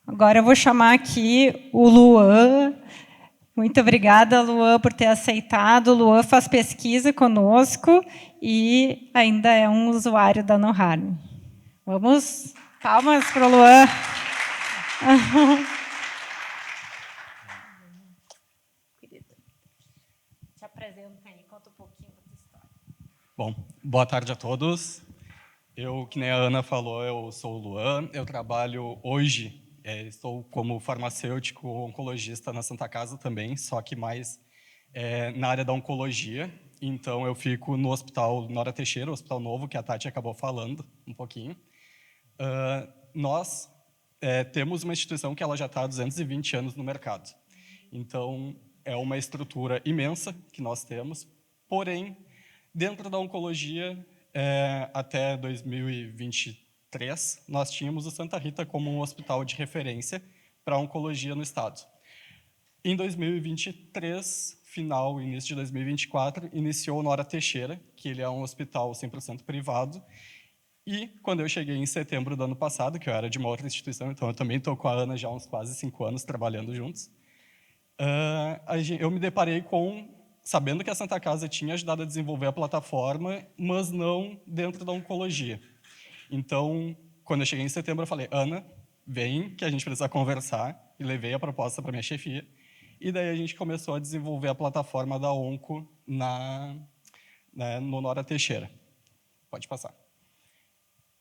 Agora eu vou chamar aqui o Luan. Muito obrigada, Luan, por ter aceitado. O Luan faz pesquisa conosco e ainda é um usuário da NoHarm. Vamos, palmas para o Luan. Te apresenta aí, conta um pouquinho da tua história. Bom, boa tarde a todos. Eu, que nem a Ana falou, eu sou o Luan. Eu trabalho hoje, estou como farmacêutico oncologista na Santa Casa também, só que mais na área da oncologia. Então, eu fico no Hospital Nora Teixeira, o Hospital Novo, que a Tati acabou falando um pouquinho. Nós temos uma instituição que ela já está há 220 anos no mercado. Então, é uma estrutura imensa que nós temos, porém, dentro da oncologia, até 2023, nós tínhamos o Santa Rita como um hospital de referência para a oncologia no estado. Em 2023, final, início de 2024, iniciou o Nora Teixeira, que ele é um hospital 100% privado. E quando eu cheguei em setembro do ano passado, que eu era de uma outra instituição, então eu também estou com a Ana já há uns quase 5 anos trabalhando juntos, eu me deparei sabendo que a Santa Casa tinha ajudado a desenvolver a plataforma, mas não dentro da oncologia. Então, quando eu cheguei em setembro, eu falei, Ana, vem que a gente precisa conversar, e levei a proposta para minha chefia, e daí a gente começou a desenvolver a plataforma da Onco no Nora Teixeira. Pode passar.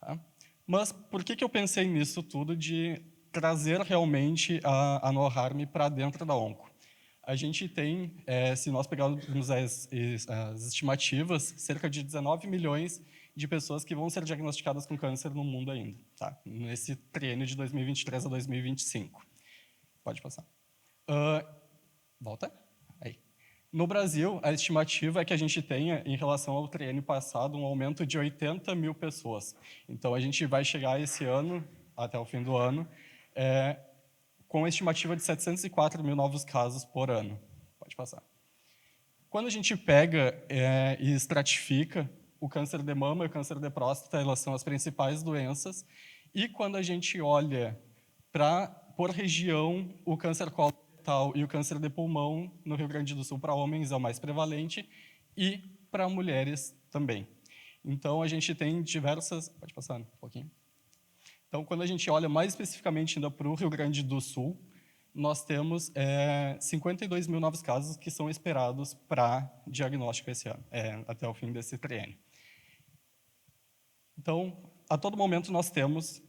Tá? Mas por que eu pensei nisso tudo de trazer realmente a NoHarm para dentro da Onco? A gente tem, se nós pegarmos as estimativas, cerca de 19 milhões de pessoas que vão ser diagnosticadas com câncer no mundo ainda, tá? Nesse triênio de 2023 a 2025. Pode passar. Volta. Aí. No Brasil, a estimativa é que a gente tenha, em relação ao triênio passado, um aumento de 80 mil pessoas. Então, a gente vai chegar esse ano, até o fim do ano, com a estimativa de 704 mil novos casos por ano. Pode passar. Quando a gente pega e estratifica o câncer de mama e o câncer de próstata, elas são as principais doenças, e quando a gente olha por região, o câncer coloretal e o câncer de pulmão, no Rio Grande do Sul, para homens é o mais prevalente, e para mulheres também. Então, a gente tem diversas... Pode passar um pouquinho. Então, quando a gente olha mais especificamente ainda para o Rio Grande do Sul, nós temos 52 mil novos casos que são esperados para diagnóstico esse ano, até o fim desse triênio. Então, a todo momento nós temos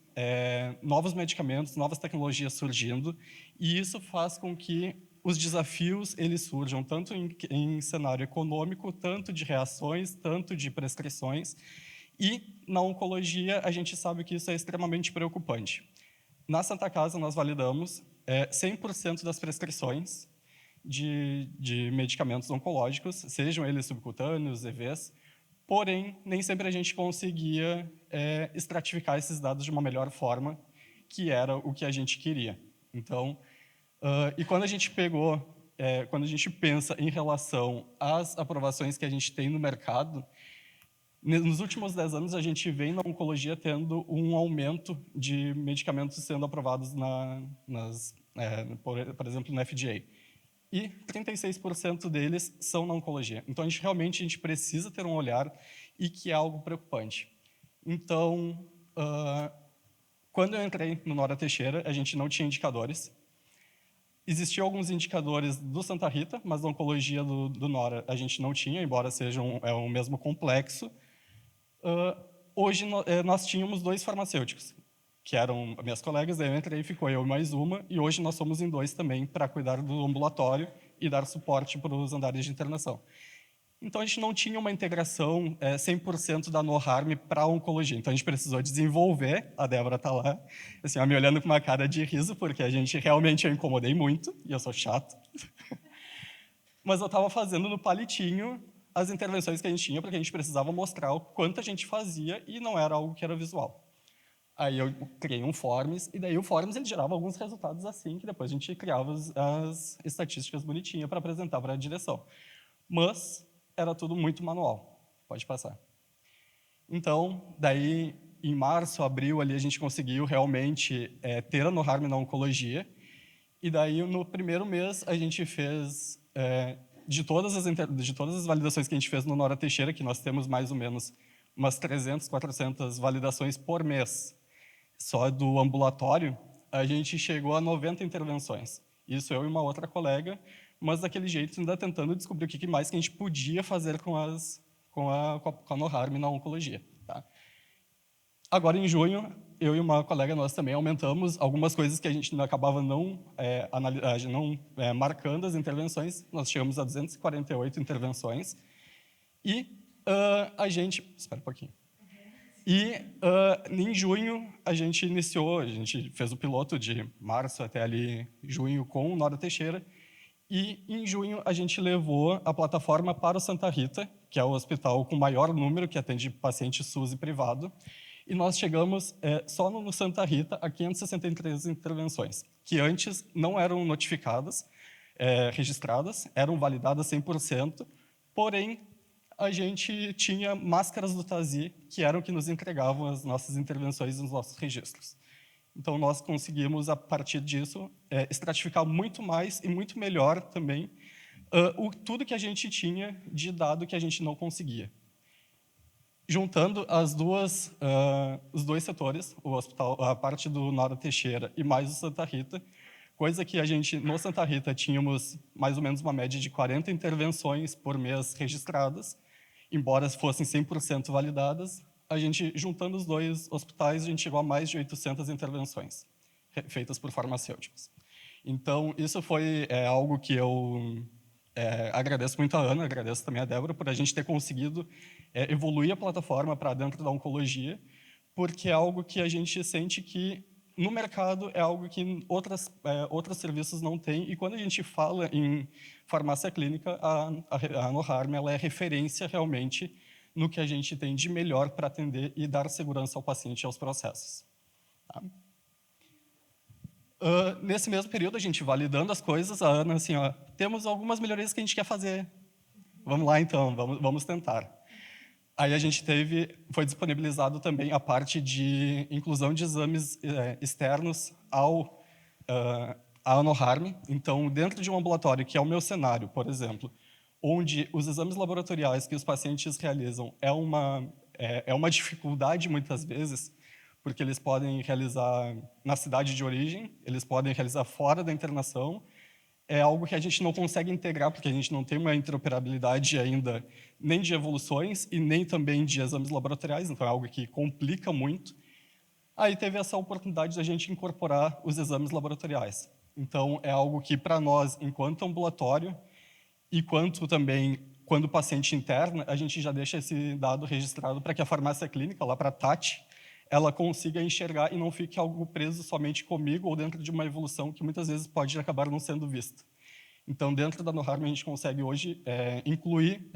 novos medicamentos, novas tecnologias surgindo, e isso faz com que os desafios eles surjam tanto em cenário econômico, tanto de reações, tanto de prescrições, e na oncologia a gente sabe que isso é extremamente preocupante. Na Santa Casa nós validamos 100% das prescrições de medicamentos oncológicos, sejam eles subcutâneos, EVs, porém, nem sempre a gente conseguia estratificar esses dados de uma melhor forma, que era o que a gente queria. Então, e quando a gente quando a gente pensa em relação às aprovações que a gente tem no mercado, nos últimos 10 anos, a gente vem na oncologia tendo um aumento de medicamentos sendo aprovados, por exemplo, na FDA. E 36% deles são na oncologia. Então, realmente, a gente precisa ter um olhar e que é algo preocupante. Então, quando eu entrei no Nora Teixeira, a gente não tinha indicadores. Existiam alguns indicadores do Santa Rita, mas da oncologia do Nora a gente não tinha, embora seja um mesmo complexo. Hoje nós tínhamos 2 farmacêuticos, que eram minhas colegas, daí eu entrei, ficou eu e mais uma, e hoje nós somos em 2 também para cuidar do ambulatório e dar suporte para os andares de internação. Então, a gente não tinha uma integração 100% da NoHarm para a oncologia. Então, a gente precisou desenvolver, a Débora está lá, assim, me olhando com uma cara de riso, porque a gente realmente eu incomodei muito, e eu sou chato. Mas eu estava fazendo no palitinho as intervenções que a gente tinha, porque a gente precisava mostrar o quanto a gente fazia, e não era algo que era visual. Aí eu criei um Forms, e daí o Forms ele gerava alguns resultados assim, que depois a gente criava as estatísticas bonitinhas para apresentar para a direção. Mas era tudo muito manual. Pode passar. Então, daí em março, abril, ali a gente conseguiu realmente ter a NoHarm na oncologia. E daí, no primeiro mês, a gente fez, de todas as validações que a gente fez no Nora Teixeira, que nós temos mais ou menos umas 300, 400 validações por mês, só do ambulatório, a gente chegou a 90 intervenções. Isso eu e uma outra colega, mas daquele jeito, ainda tentando descobrir o que mais que a gente podia fazer com a NoHarm na oncologia. Tá? Agora, em junho, eu e uma colega nossa também aumentamos algumas coisas que a gente acabava não marcando as intervenções. Nós chegamos a 248 intervenções. E a gente... Espera um pouquinho. E em junho, a gente fez o piloto de março até ali junho com o Nora Teixeira. E em junho, a gente levou a plataforma para o Santa Rita, que é o hospital com maior número, que atende paciente SUS e privado. E nós chegamos, só no Santa Rita, a 563 intervenções, que antes não eram notificadas, registradas, eram validadas 100%, porém, a gente tinha máscaras do TASI, que eram que nos entregavam as nossas intervenções e os nossos registros. Então, nós conseguimos, a partir disso, estratificar muito mais e muito melhor também tudo que a gente tinha de dado que a gente não conseguia. Juntando os dois setores, o hospital, a parte do Nora Teixeira e mais o Santa Rita, coisa que a gente, no Santa Rita, tínhamos mais ou menos uma média de 40 intervenções por mês registradas, embora fossem 100% validadas, a gente, juntando os dois hospitais, a gente chegou a mais de 800 intervenções feitas por farmacêuticos. Então, isso foi algo que eu agradeço muito a Ana, agradeço também a Débora, por a gente ter conseguido evoluir a plataforma para dentro da oncologia, porque é algo que a gente sente que, no mercado, é algo que outros serviços não têm, e quando a gente fala em farmácia clínica, a NoHarm ela é referência realmente no que a gente tem de melhor para atender e dar segurança ao paciente e aos processos. Tá? Nesse mesmo período, a gente validando as coisas, a Ana, assim, temos algumas melhorias que a gente quer fazer. Vamos lá, então, vamos tentar. Aí a gente foi disponibilizado também a parte de inclusão de exames externos à NoHarm. Então, dentro de um ambulatório, que é o meu cenário, por exemplo, onde os exames laboratoriais que os pacientes realizam é uma dificuldade, muitas vezes, porque eles podem realizar na cidade de origem, eles podem realizar fora da internação, é algo que a gente não consegue integrar, porque a gente não tem uma interoperabilidade ainda nem de evoluções e nem também de exames laboratoriais, então é algo que complica muito. Aí teve essa oportunidade de a gente incorporar os exames laboratoriais. Então, é algo que, para nós, enquanto ambulatório, e quanto também, quando o paciente interna, a gente já deixa esse dado registrado para que a farmácia clínica, lá para a Tati, ela consiga enxergar e não fique algo preso somente comigo ou dentro de uma evolução que muitas vezes pode acabar não sendo vista. Então, dentro da NoHarm, a gente consegue hoje incluir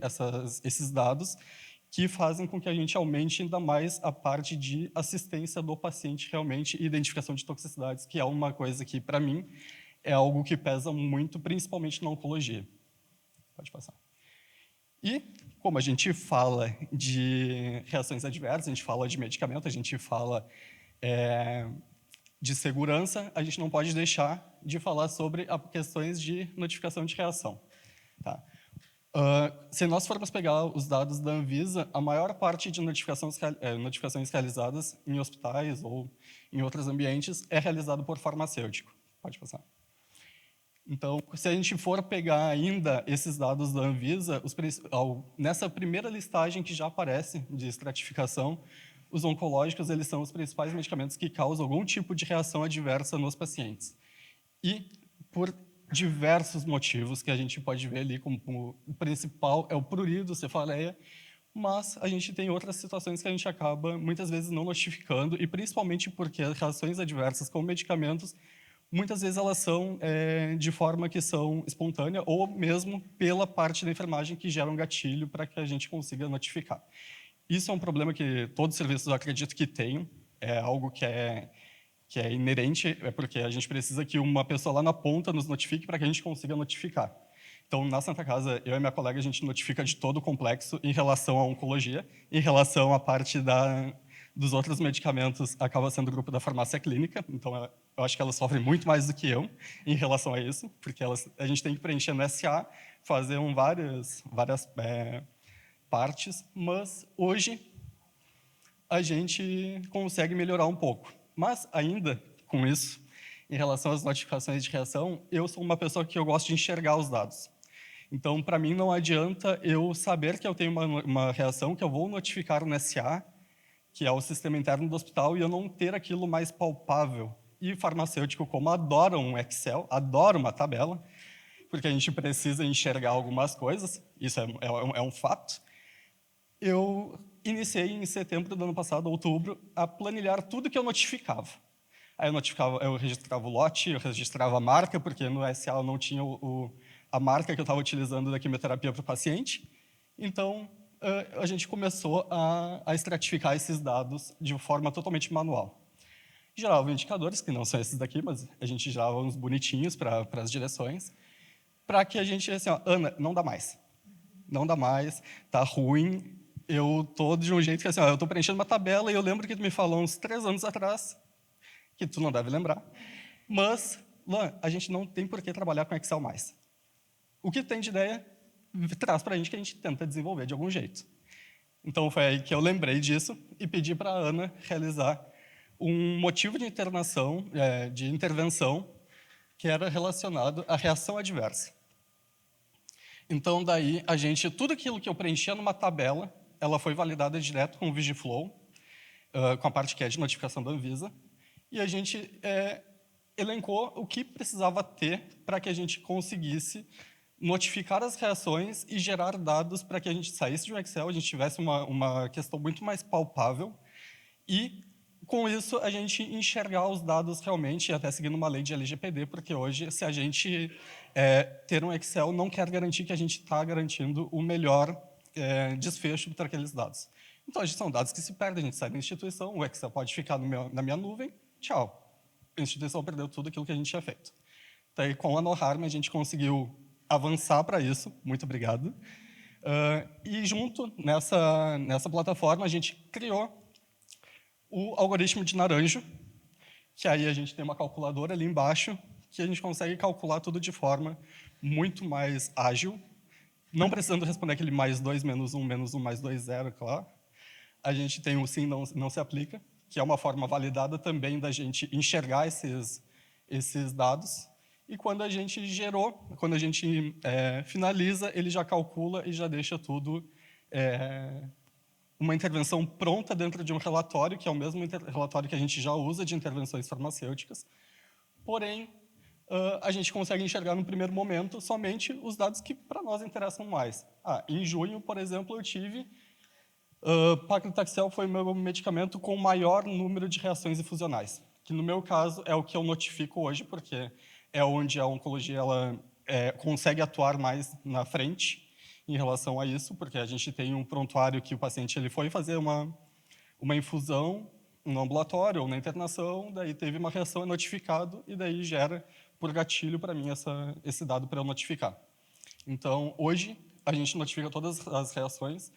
esses dados que fazem com que a gente aumente ainda mais a parte de assistência do paciente realmente e identificação de toxicidades, que é uma coisa que, para mim, é algo que pesa muito, principalmente na oncologia. Pode passar. E, como a gente fala de reações adversas, a gente fala de medicamento, a gente fala de segurança, a gente não pode deixar de falar sobre questões de notificação de reação. Tá? Se nós formos pegar os dados da Anvisa, a maior parte de notificações realizadas em hospitais ou em outros ambientes é realizado por farmacêutico. Pode passar. Então, se a gente for pegar ainda esses dados da Anvisa, nessa primeira listagem que já aparece de estratificação, os oncológicos eles são os principais medicamentos que causam algum tipo de reação adversa nos pacientes. E, por diversos motivos que a gente pode ver ali, como o principal é o prurido, cefaleia, mas a gente tem outras situações que a gente acaba, muitas vezes, não notificando, e principalmente porque as reações adversas com medicamentos muitas vezes elas são de forma que são espontânea ou mesmo pela parte da enfermagem que gera um gatilho para que a gente consiga notificar. Isso é um problema que todos os serviços eu acredito que tenham, é algo que é inerente, é porque a gente precisa que uma pessoa lá na ponta nos notifique para que a gente consiga notificar. Então, na Santa Casa, eu e minha colega, a gente notifica de todo o complexo em relação à oncologia, em relação à parte dos outros medicamentos acaba sendo o grupo da farmácia clínica, então eu acho que elas sofrem muito mais do que eu em relação a isso, porque a gente tem que preencher no SA, fazer várias partes, mas hoje a gente consegue melhorar um pouco. Mas ainda com isso, em relação às notificações de reação, eu sou uma pessoa que eu gosto de enxergar os dados. Então, para mim, não adianta eu saber que eu tenho uma reação, que eu vou notificar no SA, que é o sistema interno do hospital, e eu não ter aquilo mais palpável. E farmacêutico, como adora um Excel, adora uma tabela, porque a gente precisa enxergar algumas coisas, isso é um fato. Eu iniciei em setembro do ano passado, outubro, a planilhar tudo que eu notificava. Aí eu registrava o lote, eu registrava a marca, porque no SA eu não tinha a marca que eu estava utilizando da quimioterapia para o paciente. Então, a gente começou a estratificar esses dados de forma totalmente manual. Gerava indicadores, que não são esses daqui, mas a gente gerava uns bonitinhos para as direções, para que a gente, assim, ó, Ana, não dá mais. Não dá mais, tá ruim. Eu estou de um jeito que, assim, ó, eu estou preenchendo uma tabela e eu lembro que tu me falou uns 3 anos atrás, que tu não deve lembrar, mas, Luan, a gente não tem por que trabalhar com Excel mais. O que tem de ideia, traz para a gente que a gente tenta desenvolver de algum jeito. Então, foi aí que eu lembrei disso e pedi para a Ana realizar um motivo de intervenção, que era relacionado à reação adversa. Então, daí, tudo aquilo que eu preenchia numa tabela, ela foi validada direto com o Vigiflow, com a parte que é de notificação da Anvisa, e a gente elencou o que precisava ter para que a gente conseguisse notificar as reações e gerar dados para que a gente saísse de um Excel, a gente tivesse uma questão muito mais palpável e, com isso, a gente enxergar os dados realmente, até seguindo uma lei de LGPD, porque hoje, se a gente ter um Excel, não quer garantir que a gente está garantindo o melhor desfecho para aqueles dados. Então, são dados que se perdem, a gente sai da instituição, o Excel pode ficar na minha nuvem, tchau. A instituição perdeu tudo aquilo que a gente tinha feito. Então, aí, com a NoHarm, a gente conseguiu avançar para isso, muito obrigado. E junto nessa plataforma, a gente criou o algoritmo de Naranjo, que aí a gente tem uma calculadora ali embaixo, que a gente consegue calcular tudo de forma muito mais ágil, não precisando responder aquele +2, -1, -1, +2, 0, claro. A gente tem o sim, não se aplica, que é uma forma validada também da gente enxergar esses dados. E quando a gente finaliza, ele já calcula e já deixa tudo uma intervenção pronta dentro de um relatório, que é o mesmo relatório que a gente já usa de intervenções farmacêuticas. Porém, a gente consegue enxergar no primeiro momento somente os dados que para nós interessam mais. Em junho, por exemplo, eu tive paclitaxel foi o meu medicamento com maior número de reações infusionais, que no meu caso é o que eu notifico hoje, porque é onde a oncologia consegue atuar mais na frente em relação a isso, porque a gente tem um prontuário que o paciente ele foi fazer uma infusão no ambulatório ou na internação, daí teve uma reação, é notificado, e daí gera por gatilho para mim esse dado para eu notificar. Então, hoje, a gente notifica todas as reações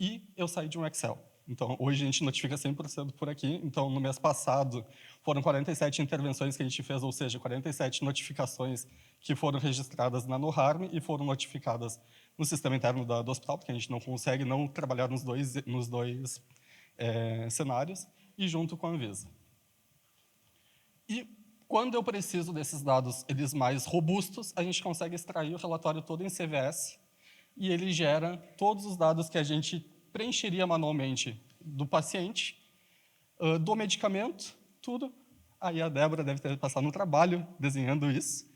e eu saí de um Excel. Então, hoje a gente notifica 100% por aqui. Então, no mês passado, foram 47 intervenções que a gente fez, ou seja, 47 notificações que foram registradas na NoHarm e foram notificadas no sistema interno do hospital, porque a gente não consegue não trabalhar nos dois cenários, e junto com a Anvisa. E quando eu preciso desses dados eles mais robustos, a gente consegue extrair o relatório todo em CVS, e ele gera todos os dados que a gente preencheria manualmente do paciente, do medicamento, tudo. Aí a Débora deve ter passado no trabalho desenhando isso,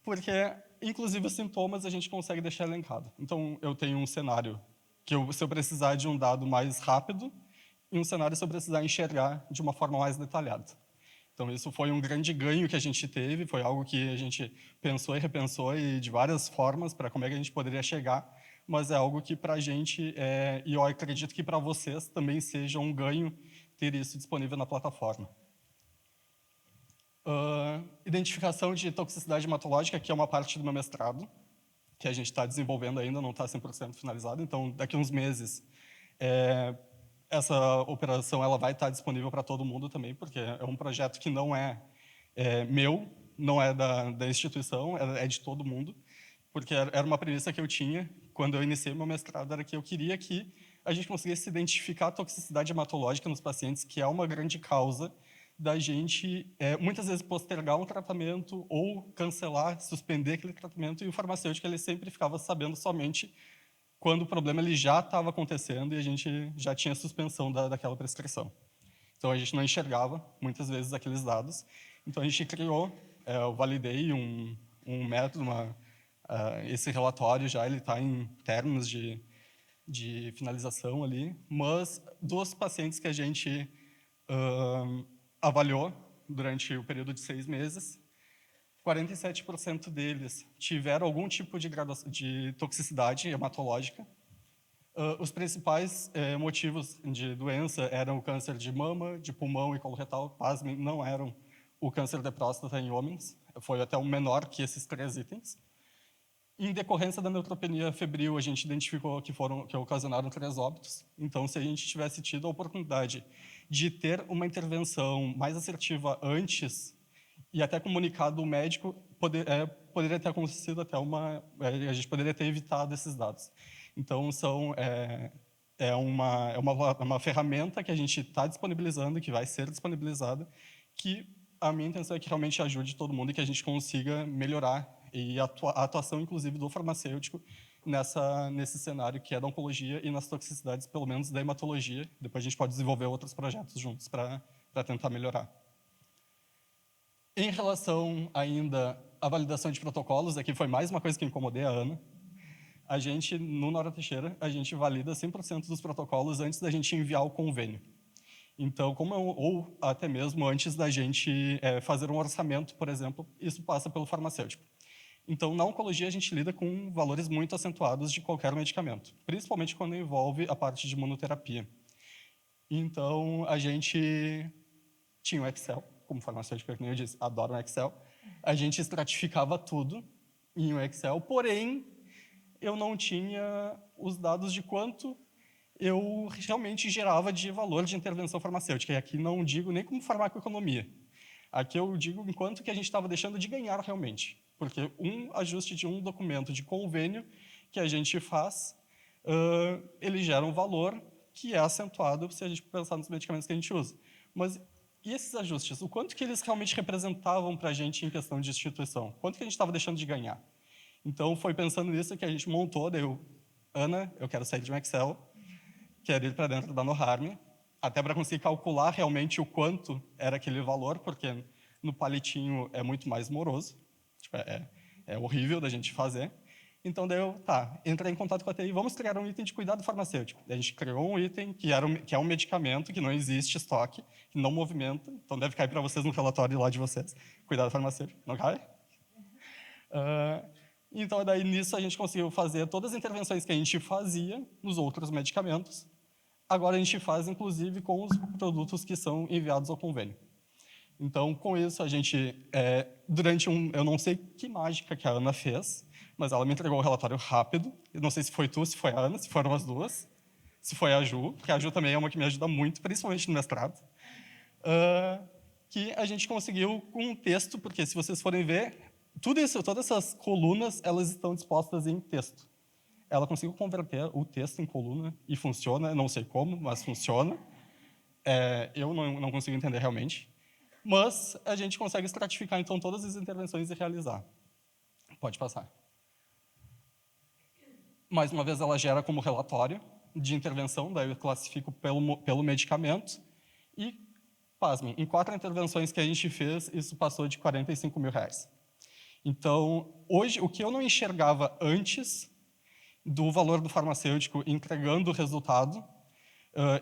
porque, inclusive, os sintomas a gente consegue deixar elencado. Então, eu tenho um cenário que, se eu precisar de um dado mais rápido, e um cenário se eu precisar enxergar de uma forma mais detalhada. Então, isso foi um grande ganho que a gente teve, foi algo que a gente pensou e repensou e de várias formas para como é que a gente poderia chegar, mas é algo que para a gente, e eu acredito que para vocês também seja um ganho ter isso disponível na plataforma. Identificação de toxicidade hematológica, que é uma parte do meu mestrado, que a gente está desenvolvendo ainda, não está 100% finalizado, então daqui a uns meses essa operação ela vai estar disponível para todo mundo também, porque é um projeto que não é meu, não é da instituição, é de todo mundo, porque era uma premissa que eu tinha quando eu iniciei meu mestrado, era que eu queria que a gente conseguisse identificar a toxicidade hematológica nos pacientes, que é uma grande causa da gente, muitas vezes, postergar um tratamento ou cancelar, suspender aquele tratamento, e o farmacêutico ele sempre ficava sabendo somente quando o problema ele já estava acontecendo e a gente já tinha suspensão daquela prescrição. Então, a gente não enxergava, muitas vezes, aqueles dados. Então, a gente criou, eu validei um método, esse relatório já está em termos de finalização ali, mas dos pacientes que a gente avaliou durante o período de 6 meses, 47% deles tiveram algum tipo de toxicidade hematológica. Os principais motivos de doença eram o câncer de mama, de pulmão e coloretal. Pasmem, não eram o câncer de próstata em homens. Foi até um menor que esses 3 itens. Em decorrência da neutropenia febril, a gente identificou que ocasionaram 3 óbitos. Então, se a gente tivesse tido a oportunidade de ter uma intervenção mais assertiva antes e até comunicado o médico, poderia ter acontecido até a gente poderia ter evitado esses dados. Então, é uma ferramenta que a gente está disponibilizando, que vai ser disponibilizada, que a minha intenção é que realmente ajude todo mundo e que a gente consiga melhorar e a atuação, inclusive, do farmacêutico nesse cenário que é da oncologia e nas toxicidades, pelo menos da hematologia. Depois a gente pode desenvolver outros projetos juntos para tentar melhorar. Em relação ainda à validação de protocolos, aqui foi mais uma coisa que incomodei a Ana. A gente, no Nora Teixeira, a gente valida 100% dos protocolos antes da gente enviar o convênio. Então, ou até mesmo antes da gente fazer um orçamento, por exemplo, isso passa pelo farmacêutico. Então, na oncologia, a gente lida com valores muito acentuados de qualquer medicamento, principalmente quando envolve a parte de imunoterapia. Então, a gente tinha o Excel, como farmacêutico, que nem eu disse, adoro o Excel. A gente estratificava tudo em um Excel, porém, eu não tinha os dados de quanto eu realmente gerava de valor de intervenção farmacêutica. E aqui não digo nem como farmacoeconomia. Aqui eu digo em quanto que a gente estava deixando de ganhar realmente. Porque um ajuste de um documento de convênio que a gente faz, ele gera um valor que é acentuado se a gente pensar nos medicamentos que a gente usa. Mas e esses ajustes? O quanto que eles realmente representavam para a gente em questão de instituição? Quanto que a gente estava deixando de ganhar? Então, foi pensando nisso que a gente montou, daí Ana, eu quero sair de um Excel, quero ir para dentro da NoHarm, até para conseguir calcular realmente o quanto era aquele valor, porque no palitinho é muito mais moroso, tipo, é horrível da gente fazer. Então, daí entrei em contato com a TI, vamos criar um item de cuidado farmacêutico. Daí a gente criou um item que é um medicamento que não existe estoque, que não movimenta, então deve cair para vocês no relatório lá de vocês. Cuidado farmacêutico, não cai? Então, daí nisso a gente conseguiu fazer todas as intervenções que a gente fazia nos outros medicamentos. Agora a gente faz, inclusive, com os produtos que são enviados ao convênio. Então, com isso, a gente, eu não sei que mágica que a Ana fez, mas ela me entregou o relatório rápido. Eu não sei se foi tu, se foi a Ana, se foram as duas, se foi a Ju, porque a Ju também é uma que me ajuda muito, principalmente no mestrado, que a gente conseguiu com um texto, porque se vocês forem ver, todas essas colunas, elas estão dispostas em texto. Ela conseguiu converter o texto em coluna e funciona, não sei como, mas funciona. Eu não consigo entender realmente. Mas a gente consegue estratificar, então, todas as intervenções e realizar. Pode passar. Mais uma vez, ela gera como relatório de intervenção, daí eu classifico pelo medicamento. E, pasmem, em 4 intervenções que a gente fez, isso passou de R$45 mil. Então, hoje, o que eu não enxergava antes do valor do farmacêutico entregando o resultado,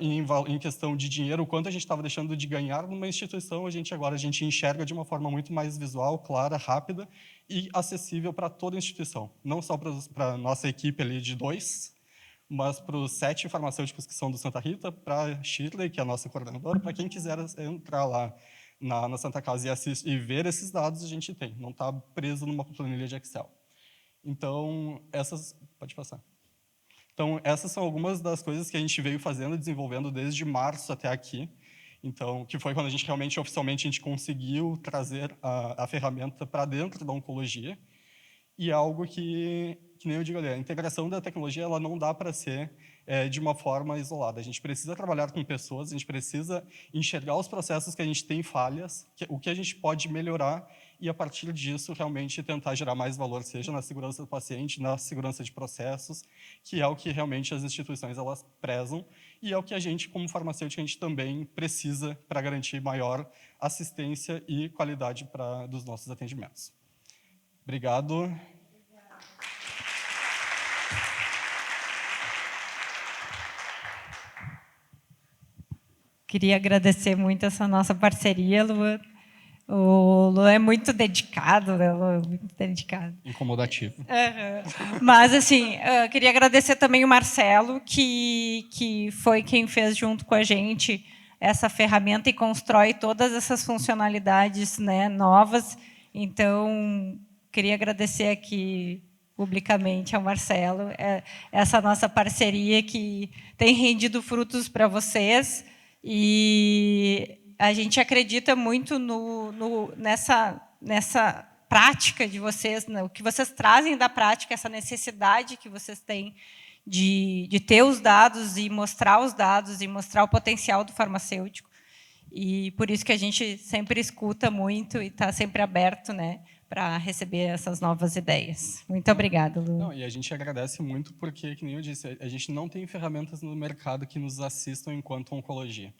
em questão de dinheiro, o quanto a gente estava deixando de ganhar numa instituição, agora a gente enxerga de uma forma muito mais visual, clara, rápida e acessível para toda a instituição. Não só para a nossa equipe ali de 2, mas para os 7 farmacêuticos que são do Santa Rita, para a Shirley, que é a nossa coordenadora, para quem quiser entrar lá na Santa Casa e ver esses dados, a gente tem. Não está preso numa planilha de Excel. Então, pode passar. Então, essas são algumas das coisas que a gente veio fazendo e desenvolvendo desde março até aqui. Então, que foi quando a gente realmente, oficialmente, a gente conseguiu trazer a ferramenta para dentro da oncologia. E é algo que nem eu digo ali, a integração da tecnologia ela não dá para ser de uma forma isolada. A gente precisa trabalhar com pessoas, a gente precisa enxergar os processos que a gente tem falhas, o que a gente pode melhorar, e a partir disso realmente tentar gerar mais valor, seja na segurança do paciente, na segurança de processos, que é o que realmente as instituições elas prezam, e é o que a gente, como farmacêutico, a gente também precisa para garantir maior assistência e qualidade dos nossos atendimentos. Obrigado. Queria agradecer muito essa nossa parceria, Luan. O Luan é muito dedicado, né? Luan, muito dedicado. Incomodativo. Mas, assim, queria agradecer também o Marcelo, que foi quem fez junto com a gente essa ferramenta e constrói todas essas funcionalidades, né, novas. Então, queria agradecer aqui publicamente ao Marcelo essa nossa parceria que tem rendido frutos para vocês, e a gente acredita muito nessa prática de vocês, o que vocês trazem da prática, essa necessidade que vocês têm de ter os dados e mostrar o potencial do farmacêutico. E por isso que a gente sempre escuta muito e está sempre aberto, né, para receber essas novas ideias. Muito obrigada, Lu. Não, e a gente agradece muito porque, que nem eu disse, a gente não tem ferramentas no mercado que nos assistam enquanto oncologia.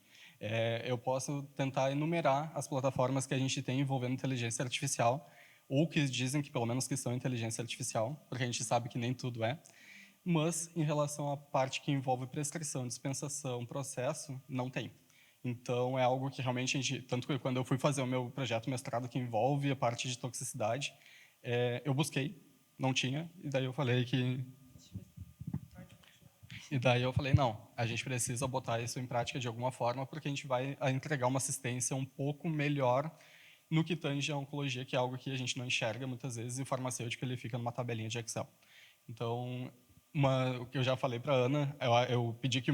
Eu posso tentar enumerar as plataformas que a gente tem envolvendo inteligência artificial, ou que dizem que, pelo menos, que são inteligência artificial, porque a gente sabe que nem tudo é. Mas, em relação à parte que envolve prescrição, dispensação, processo, não tem. Então, é algo que realmente a gente... Tanto que quando eu fui fazer o meu projeto mestrado que envolve a parte de toxicidade, eu busquei, não tinha, e daí eu falei que... E daí eu falei, não, a gente precisa botar isso em prática de alguma forma, porque a gente vai entregar uma assistência um pouco melhor no que tange a oncologia, que é algo que a gente não enxerga muitas vezes, e o farmacêutico ele fica numa tabelinha de Excel. Então, o que eu já falei para a Ana, eu pedi que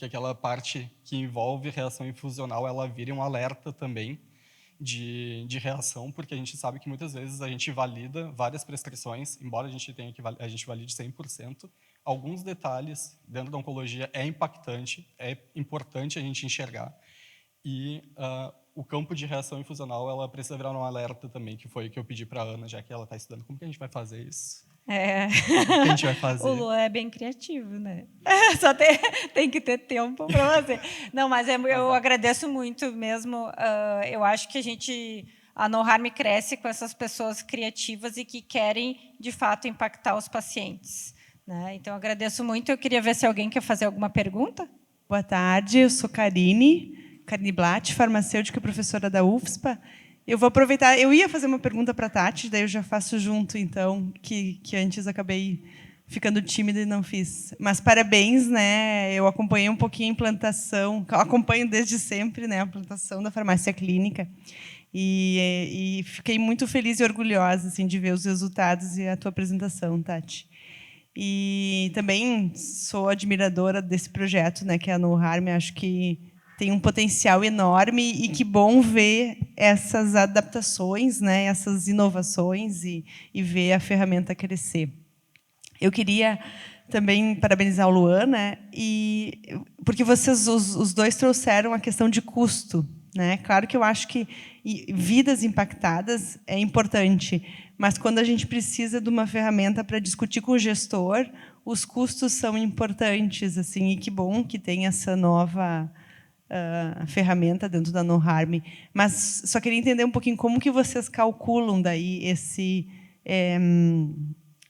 aquela parte que envolve reação infusional, ela vire um alerta também de reação, porque a gente sabe que muitas vezes a gente valida várias prescrições, embora a gente tenha que a gente valide 100%, alguns detalhes dentro da oncologia é impactante, é importante a gente enxergar, e o campo de reação infusional ela precisa virar um alerta também, que foi o que eu pedi para a Ana, já que ela está estudando. Como que a gente vai fazer isso? O que a gente vai fazer? O Luan é bem criativo, né? Só tem que ter tempo para fazer. Não, mas eu agradeço muito mesmo. Eu acho que a NoHarm cresce com essas pessoas criativas e que querem, de fato, impactar os pacientes, né? Então, agradeço muito. Eu queria ver se alguém quer fazer alguma pergunta. Boa tarde, eu sou Karine Blatt, farmacêutica e professora da UFSPA. Eu vou aproveitar, eu ia fazer uma pergunta para a Tati, daí eu já faço junto, então, que antes acabei ficando tímida e não fiz. Mas parabéns, né? Eu acompanhei um pouquinho a implantação, acompanho desde sempre, né, a implantação da farmácia clínica. E fiquei muito feliz e orgulhosa assim, de ver os resultados e a tua apresentação, Tati. E também sou admiradora desse projeto, né, que é a NoHarm. Acho que tem um potencial enorme e que bom ver essas adaptações, né, essas inovações e ver a ferramenta crescer. Eu queria também parabenizar o Luan, né, porque vocês, os dois, trouxeram a questão de custo, né? Claro que eu acho que vidas impactadas é importante, mas quando a gente precisa de uma ferramenta para discutir com o gestor, os custos são importantes, assim, e que bom que tem essa nova ferramenta dentro da NoHarm. Mas só queria entender um pouquinho como que vocês calculam daí esse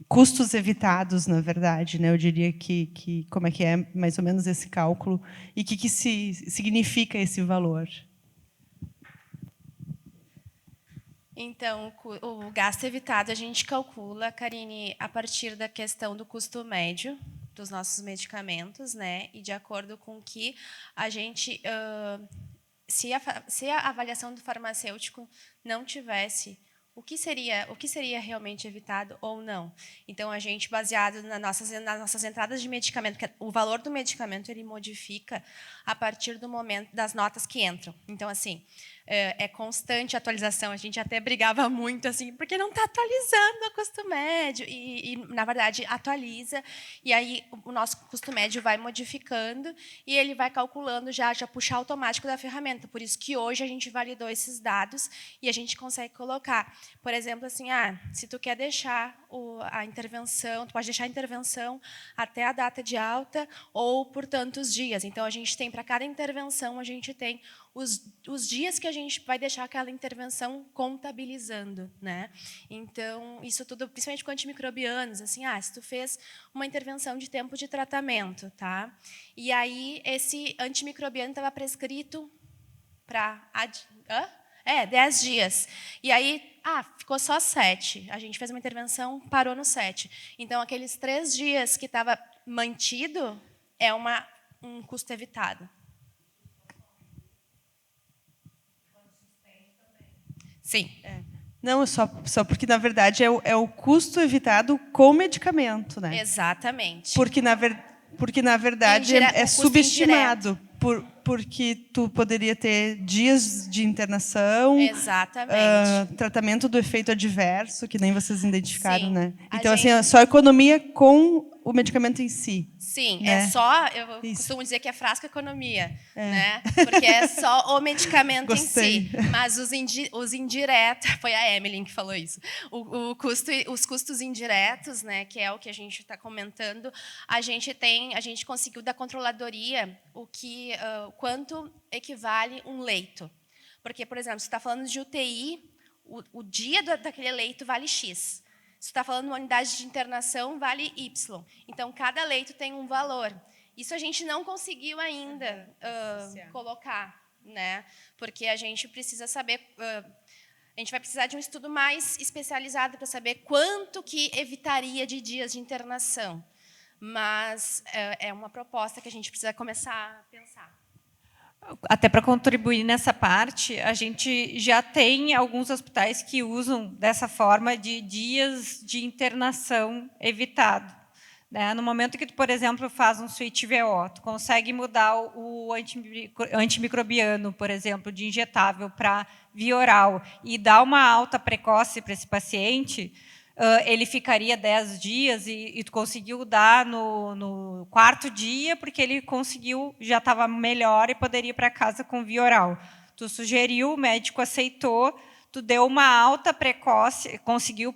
custos evitados, na verdade, né? Eu diria que como é que é mais ou menos esse cálculo e o que significa esse valor? Então, o gasto evitado a gente calcula, Karine, a partir da questão do custo médio dos nossos medicamentos, né? E de acordo com que a gente, se a avaliação do farmacêutico não tivesse o que seria realmente evitado ou não. Então, a gente, baseado nas nossas entradas de medicamento, porque o valor do medicamento ele modifica a partir do momento das notas que entram. Então, assim, é constante a atualização. A gente até brigava muito, assim, porque não está atualizando o custo médio. E, na verdade, atualiza. E aí, o nosso custo médio vai modificando e ele vai calculando já puxar automático da ferramenta. Por isso que hoje a gente validou esses dados e a gente consegue colocar. Por exemplo, assim, se tu quer deixar a intervenção, tu pode deixar a intervenção até a data de alta ou por tantos dias. Então, a gente tem, para cada intervenção, a gente tem os dias que a gente vai deixar aquela intervenção contabilizando, né? Então, isso tudo, principalmente com antimicrobianos, assim, se tu fez uma intervenção de tempo de tratamento, tá? E aí, esse antimicrobiano estava prescrito para 10 dias. E aí, ficou só 7. A gente fez uma intervenção, parou no 7. Então, aqueles 3 dias que estava mantido é um custo evitado. Sim. Não, só porque, na verdade, é o custo evitado com medicamento, né? Exatamente. Porque, na verdade, é subestimado. Porque tu poderia ter dias de internação, tratamento do efeito adverso, que nem vocês identificaram, Sim. né? Então, assim, só economia com o medicamento em si. Sim, né? eu costumo dizer que é frasca economia, né? Porque é só o medicamento em si. Mas os indiretos, foi a Emily que falou isso, os custos indiretos, né, que é o que a gente está comentando, a gente conseguiu da controladoria quanto equivale um leito. Porque, por exemplo, se está falando de UTI, o dia daquele leito vale X. Se está falando de uma unidade de internação, vale Y. Então, cada leito tem um valor. Isso a gente não conseguiu ainda colocar, né? Porque a gente precisa saber... a gente vai precisar de um estudo mais especializado para saber quanto que evitaria de dias de internação. Mas é uma proposta que a gente precisa começar a pensar. Até para contribuir nessa parte, a gente já tem alguns hospitais que usam dessa forma de dias de internação evitado. Né? No momento que tu, por exemplo, faz um switch VO, tu consegue mudar o antimicrobiano, por exemplo, de injetável para via oral e dar uma alta precoce para esse paciente, ele ficaria 10 dias e tu conseguiu dar no 4º dia, porque ele já estava melhor e poderia ir para casa com via oral. Tu sugeriu, o médico aceitou, tu deu uma alta precoce, conseguiu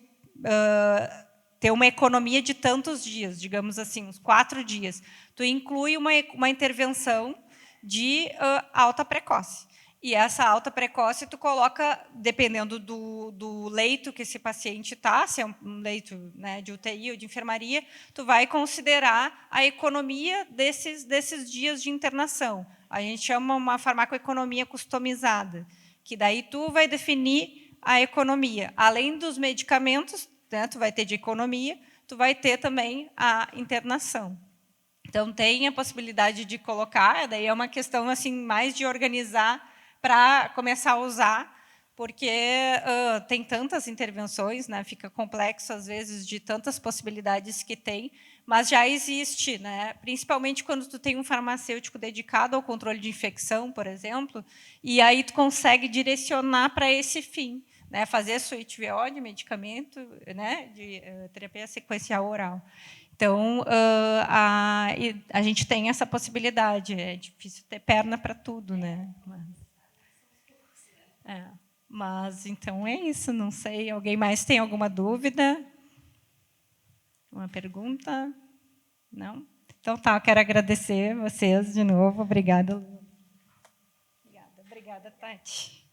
ter uma economia de tantos dias, digamos assim, uns 4 dias. Tu inclui uma intervenção de alta precoce. E essa alta precoce tu coloca, dependendo do leito que esse paciente está, se é um leito, né, de UTI ou de enfermaria, tu vai considerar a economia desses dias de internação. A gente chama uma farmacoeconomia customizada, que daí tu vai definir a economia. Além dos medicamentos, né, tu vai ter de economia, tu vai ter também a internação. Então, tem a possibilidade de colocar, daí é uma questão assim, mais de organizar para começar a usar, porque tem tantas intervenções, né, fica complexo, às vezes, de tantas possibilidades que tem, mas já existe, né, principalmente quando tu tem um farmacêutico dedicado ao controle de infecção, por exemplo, e aí tu consegue direcionar para esse fim, né, fazer switch VO de medicamento, né, de terapia sequencial oral. Então, a gente tem essa possibilidade, é difícil ter perna para tudo, né? Mas, então, é isso, não sei. Alguém mais tem alguma dúvida? Uma pergunta? Não? Então, tá, eu quero agradecer vocês de novo. Obrigada. Obrigada, Tati.